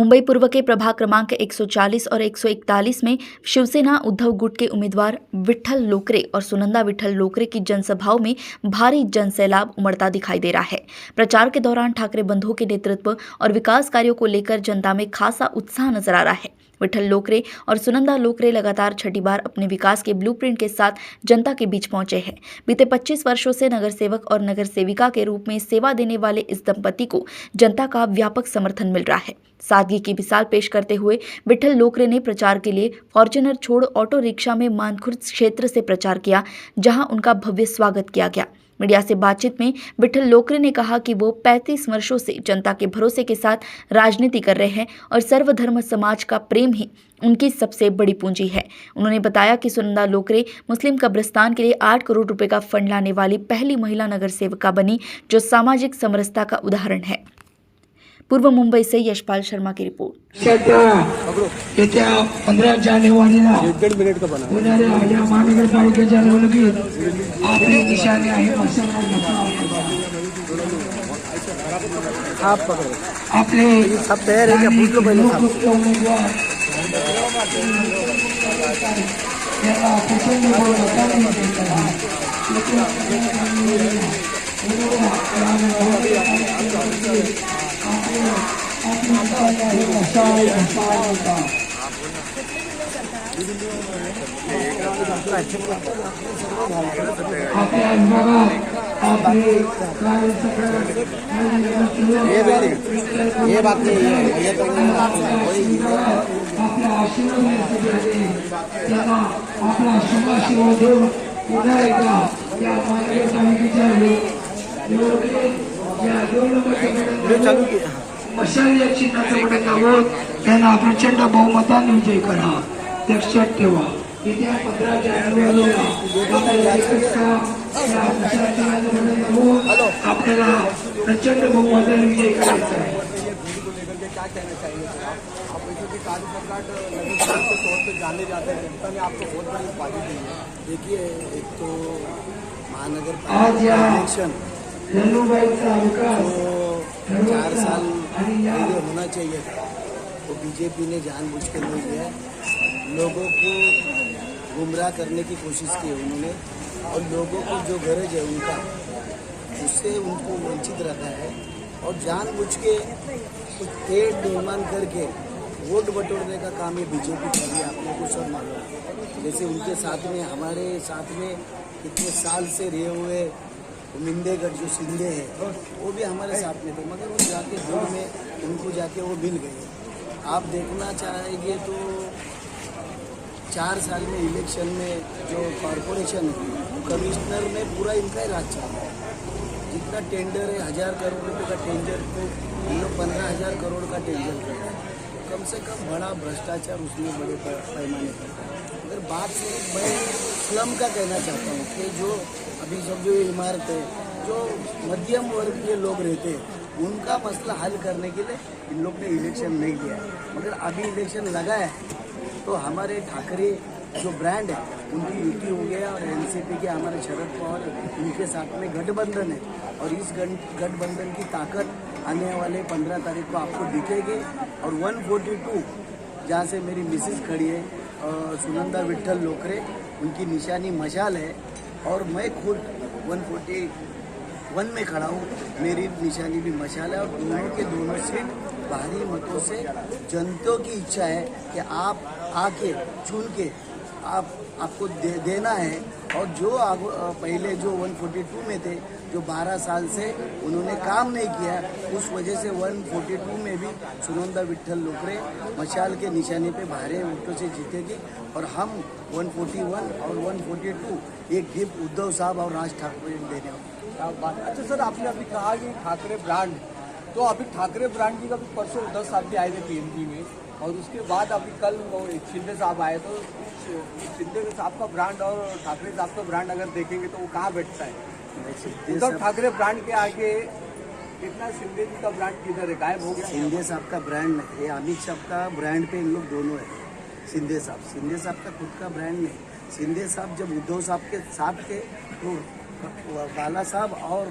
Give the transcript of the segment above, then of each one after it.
मुंबई पूर्व के प्रभाग क्रमांक 140 और 141 में शिवसेना उद्धव गुट के उम्मीदवार विठ्ठल लोकरे और सुनंदा विठ्ठल लोकरे की जनसभाओं में भारी जनसैलाब उमड़ता दिखाई दे रहा है। प्रचार के दौरान ठाकरे बंधुओं के नेतृत्व और विकास कार्यों को लेकर जनता में खासा उत्साह नजर आ रहा है। विठ्ठल लोकरे और सुनंदा लोकरे लगातार छठी बार अपने विकास के ब्लूप्रिंट के साथ जनता के बीच पहुंचे हैं। बीते 25 वर्षों से नगर सेवक और नगर सेविका के रूप में सेवा देने वाले इस दंपति को जनता का व्यापक समर्थन मिल रहा है। सादगी की मिसाल पेश करते हुए विठ्ठल लोकरे ने प्रचार के लिए फॉर्च्यूनर छोड़ ऑटो रिक्शा में मानखुर्द क्षेत्र से प्रचार किया, जहां उनका भव्य स्वागत किया गया। मीडिया से बातचीत में विठ्ठल लोकरे ने कहा कि वो 35 वर्षों से जनता के भरोसे के साथ राजनीति कर रहे हैं और सर्वधर्म समाज का प्रेम ही उनकी सबसे बड़ी पूंजी है। उन्होंने बताया कि सुनंदा लोकरे मुस्लिम कब्रिस्तान के लिए 8 करोड़ रुपए का फंड लाने वाली पहली महिला नगर सेविका बनी, जो सामाजिक समरसता का उदाहरण है। पूर्व मुंबई से यशपाल शर्मा की रिपोर्ट। येत्या 15 जानेवारीला होणाऱ्या महानगरपालिकेच्या निवडणुकीत आपली निशाणी आहे आपले उमेदवार याला प्रचंड बहुमताने विजयी करा। आपल्या विभागात आपले ये बात नहीं है, ये तो आपल्या आशीर्वाद त्यांना आपला शुभाशीर्वाद देऊन पुन्हा एकदा या महानगरपालिकेच्या या 2 नंबर मशाल या चिन्हाचं बटन दाबून त्यांना प्रचंड बहुमताने विजयी करा। लक्षात ठेवा, येत्या 15 जानेवारीला आपल्याला प्रचंड बहुमताने विजयी करायचा आहे। के तौर पे जाने जाते हैं, जनता ने आपको बहुत बड़ी उपाधि दी है। देखिए, एक तो महानगर इलेक्शन तो 4 साल पहले होना चाहिए था, तो बीजेपी ने जानबूझ के नहीं किया, लोगों को गुमराह करने की कोशिश की उन्होंने, और लोगों को जो गरज है उनका, उससे उनको वंचित रखा है, और जानबूझ के कुछ पेड़ निर्माण करके वोट बटोरने का काम ये बीजेपी कर रही है। आपने को सब मालूम है, जैसे उनके साथ में हमारे साथ में इतने साल से रहे हुए मिंदेगढ़ जो सिंधे हैं वो भी हमारे साथ में थे, मगर वो जाके दूर में उनको जाके वो मिल गए। आप देखना चाहेंगे तो 4 साल में इलेक्शन में जो कॉरपोरेशन कमिश्नर में पूरा इनका ही राज चल रहा है। जितना टेंडर है 1000 करोड़ रुपये का टेंडर, तो इन लोग 15,000 करोड़ का टेंडर कर रहे हैं। कम से कम बड़ा भ्रष्टाचार उसमें बड़े पैमाने पर है। अगर बात सिर्फ मैं स्लम का कहना चाहता हूँ कि जो अभी सब जो इमारत है, जो मध्यम वर्ग के लोग रहते हैं, उनका मसला हल करने के लिए इन लोग ने इलेक्शन नहीं लिया है। मगर अभी इलेक्शन लगा है तो हमारे ठाकरे जो ब्रांड है उनकी युति हो गया, और एनसीपी के हमारे शरद पवार उनके साथ में गठबंधन है, और इस गठबंधन की ताकत आने वाले 15 तारीख को आपको दिखेगी। और 142 जहाँ से मेरी मिसेस खड़ी है, सुनंदा विठ्ठल लोकरे, उनकी निशानी मशाल है, और मैं खुद 141 में खड़ा हूँ, मेरी निशानी भी मशाल है, और दोनों के दोनों सीट भारी मतों से जनता की इच्छा है कि आप आके चुन के आपको देना है। और जो पहले जो 142 में थे, जो 12 साल से उन्होंने काम नहीं किया, उस वजह से 142 में भी सुनंदा विठ्ठल लोकरे मशाल के निशाने पे भारी वोटों से जीतेगी, और हम 141 और 142 एक गिफ्ट उद्धव साहब और राज ठाकरे देने वाले। अच्छा सर, आपने अभी कहा कि ठाकरे ब्रांड, तो अभी ठाकरे ब्रांड की कभी परसों 10 साल भी आए थे पीएमपी में, और उसके बाद अभी कल वो शिंदे साहब आए, तो शिंदे साहब का ब्रांड और ठाकरे साहब का ब्रांड अगर देखेंगे तो वो कहाँ बैठता है? उद्धव ठाकरे ब्रांड के आगे कितना शिंदे जी का ब्रांड किधर है, गायब हो गया? शिंदे साहब का ब्रांड नहीं, अमित शाह का ब्रांड पे इन लोग दोनों है। शिंदे साहब का खुद का ब्रांड नहीं। शिंदे साहब जब उद्धव साहब के साथ थे तो बाला साहब और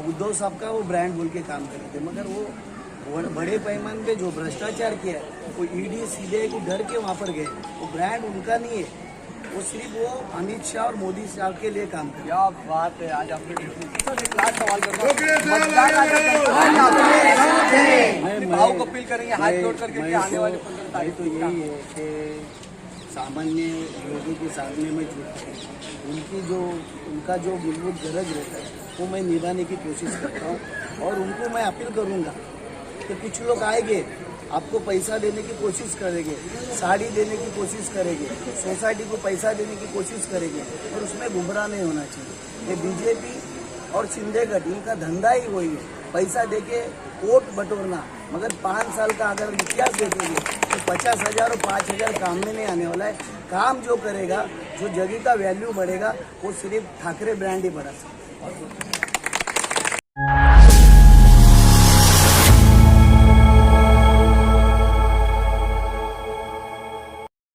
उद्धव साहब का वो ब्रांड बोल के काम करते थे, मगर वो बड़े पैमाने पे जो भ्रष्टाचार किया है वो ईडी सीबीआई को डर के वहाँ पर गए। वो ब्रांड उनका नहीं है, वो सिर्फ वो अमित शाह और मोदी साहब के लिए काम कर। क्या बात है, आज आपने सर एक लास्ट सवाल करूंगा, मतदान आज भाव अपील करेंगे हाथ जोड़ करके कि आने वाले 15 तारीख तो यही है कि सामान्य लोगों के सामने में उनका जो मूलभूत गरज रहता है वो मैं निभाने की कोशिश करता हूँ। और उनको मैं अपील करूँगा कि कुछ लोग आएंगे, आपको पैसा देने की कोशिश करेंगे, साड़ी देने की कोशिश करेंगे, सोसाइटी को पैसा देने की कोशिश करेंगे, और उसमें गुमराह नहीं होना चाहिए। ये बीजेपी और शिंदे गठ इनका धंधा ही वही है, पैसा देके वोट बटोरना। मगर 5 साल का अगर इतिहास देखेंगे तो 50,000 और 5,000 काम में नहीं आने वाला है। काम जो करेगा, जो जगह का वैल्यू बढ़ेगा, वो सिर्फ ठाकरे ब्रांड ही बढ़ा सकता है।